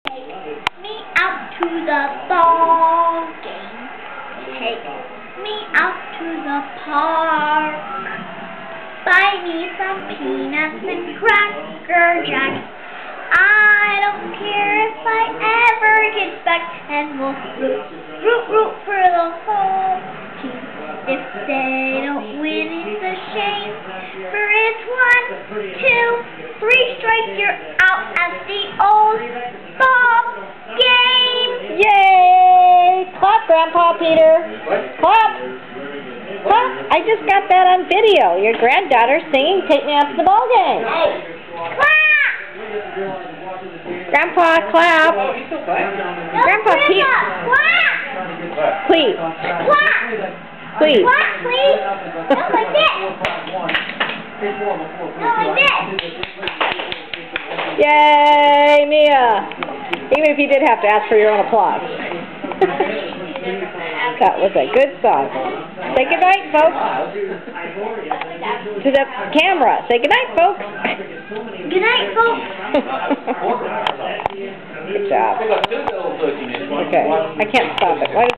Take me out to the ball game. Take me out to the park. Buy me some peanuts and Cracker Jacks. I don't care if I ever get back, and we'll root for the whole team. If they don't win, it's a shame. For it's 1, 2, 3 strikes, you're out at the old ball game. Yay! Clap, Grandpa Peter. Clap. Clap. I just got that on video. Your granddaughter singing "Take Me Out to the Ball Game." Clap! Grandpa, clap. No, Grandpa Peter. Clap! Please. Clap! Please. Clap, please! No, like this! No, like this! Yay, Mia. Even if you did have to ask for your own applause. That was a good song. Say goodnight, folks. To the camera. Say goodnight, folks. Good night, folks. Good job. Okay. I can't stop it. Why